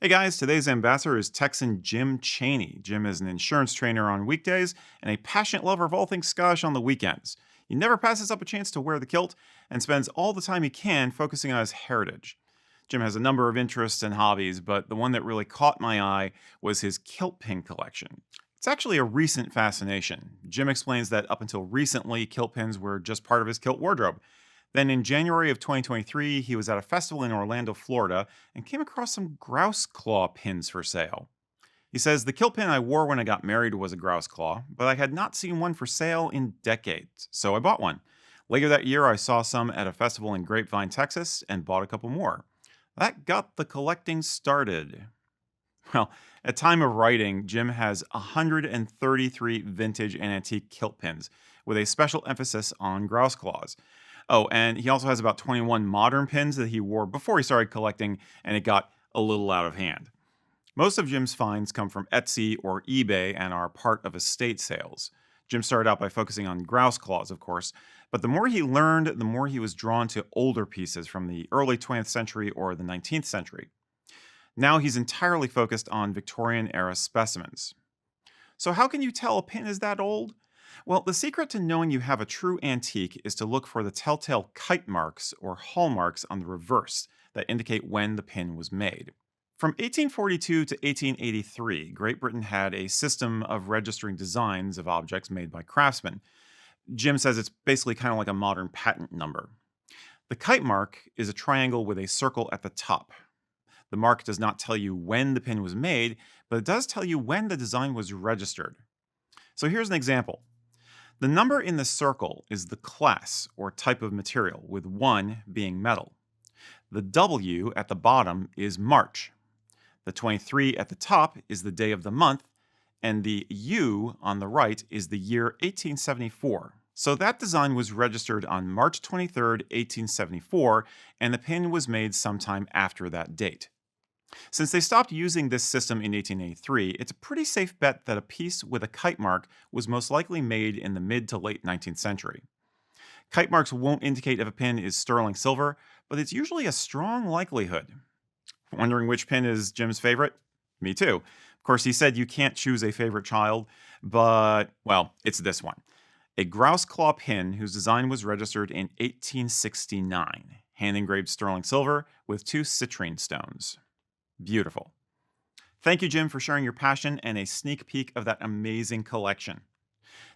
Hey guys, today's ambassador is Texan Jim Chaney. Jim is an insurance trainer on weekdays and a passionate lover of all things Scottish on the weekends. He never passes up a chance to wear the kilt and spends all the time he can focusing on his heritage. Jim has a number of interests and hobbies, but the one that really caught my eye was his kilt pin collection. It's actually a recent fascination. Jim explains that up until recently, kilt pins were just part of his kilt wardrobe. Then in January of 2023, he was at a festival in Orlando, Florida, and came across some grouse claw pins for sale. He says, the kilt pin I wore when I got married was a grouse claw, but I had not seen one for sale in decades, so I bought one. Later that year, I saw some at a festival in Grapevine, Texas, and bought a couple more. That got the collecting started. Well, at time of writing, Jim has 133 vintage and antique kilt pins, with a special emphasis on grouse claws. Oh, and he also has about 21 modern pins that he wore before he started collecting, and it got a little out of hand. Most of Jim's finds come from Etsy or eBay and are part of estate sales. Jim started out by focusing on grouse claws, of course, but the more he learned, the more he was drawn to older pieces from the early 20th century or the 19th century. Now he's entirely focused on Victorian-era specimens. So how can you tell a pin is that old? Well, the secret to knowing you have a true antique is to look for the telltale kite marks or hallmarks on the reverse that indicate when the pin was made. From 1842 to 1883, Great Britain had a system of registering designs of objects made by craftsmen. Jim says it's basically kind of like a modern patent number. The kite mark is a triangle with a circle at the top. The mark does not tell you when the pin was made, but it does tell you when the design was registered. So here's an example. The number in the circle is the class or type of material, with 1 being metal. The W at the bottom is March. The 23 at the top is the day of the month, and the U on the right is the year 1874. So that design was registered on March 23rd, 1874, and the pin was made sometime after that date. Since they stopped using this system in 1883, it's a pretty safe bet that a piece with a kite mark was most likely made in the mid to late 19th century. Kite marks won't indicate if a pin is sterling silver, but it's usually a strong likelihood. Wondering which pin is Jim's favorite? Me too. Of course, he said you can't choose a favorite child, but, well, it's this one. A grouse claw pin whose design was registered in 1869. Hand-engraved sterling silver with 2 citrine stones. Beautiful. Thank you, Jim, for sharing your passion and a sneak peek of that amazing collection.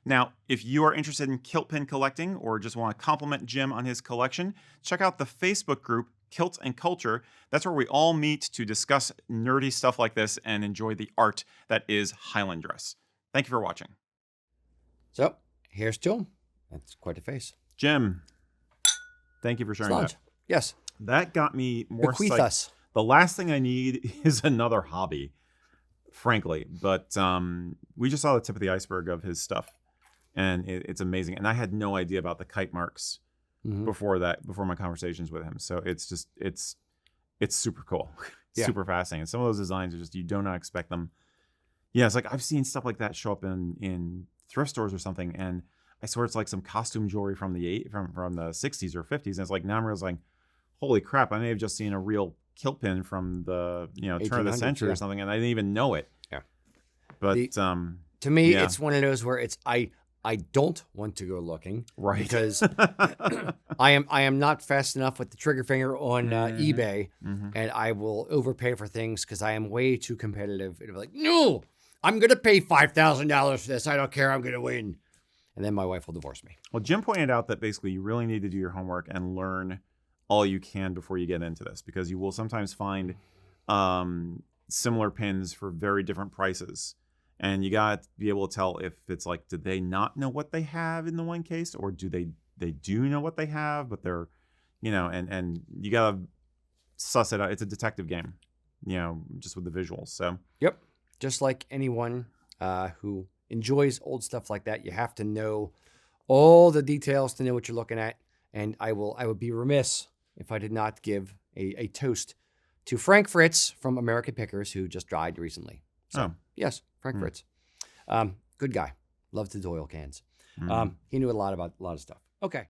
Now, if you are interested in kilt pin collecting or just want to compliment Jim on his collection, check out the Facebook group Kilts Culture. That's where we all meet to discuss nerdy stuff like this and enjoy the art that is Highland dress. Thank you for watching. So, here's to him. That's quite a face. Jim, thank you for sharing that. Yes. That got me more Bequeath psyched. us. The last thing I need is another hobby, frankly. But we just saw the tip of the iceberg of his stuff, and it's amazing. And I had no idea about the kite marks before my conversations with him. So it's super cool. It's super fascinating. Some of those designs are just, you do not expect them. Yeah, it's like I've seen stuff like that show up in thrift stores or something, and I swear it's like some costume jewelry from the 60s or 50s, and it's like now I'm realizing, holy crap, I may have just seen a real kilt pin from the turn of the century or something, and I didn't even know it. Yeah. But to me, it's one of those where it's I don't want to go looking, right? Because I am not fast enough with the trigger finger on eBay, and I will overpay for things because I am way too competitive. It'll be like, no, I'm gonna pay $5,000 for this. I don't care. I'm gonna win, and then my wife will divorce me. Well, Jim pointed out that basically you really need to do your homework and learn all you can before you get into this, because you will sometimes find similar pins for very different prices. And you got to be able to tell if it's like, did they not know what they have in the one case, or do they do know what they have, but they're, and you got to suss it out. It's a detective game, just with the visuals. So, yep. Just like anyone who enjoys old stuff like that, you have to know all the details to know what you're looking at. And I would be remiss if I did not give a toast to Frank Fritz from American Pickers, who just died recently. So, yes, Frank Fritz. Good guy. Loved his oil cans. He knew a lot of stuff. Okay.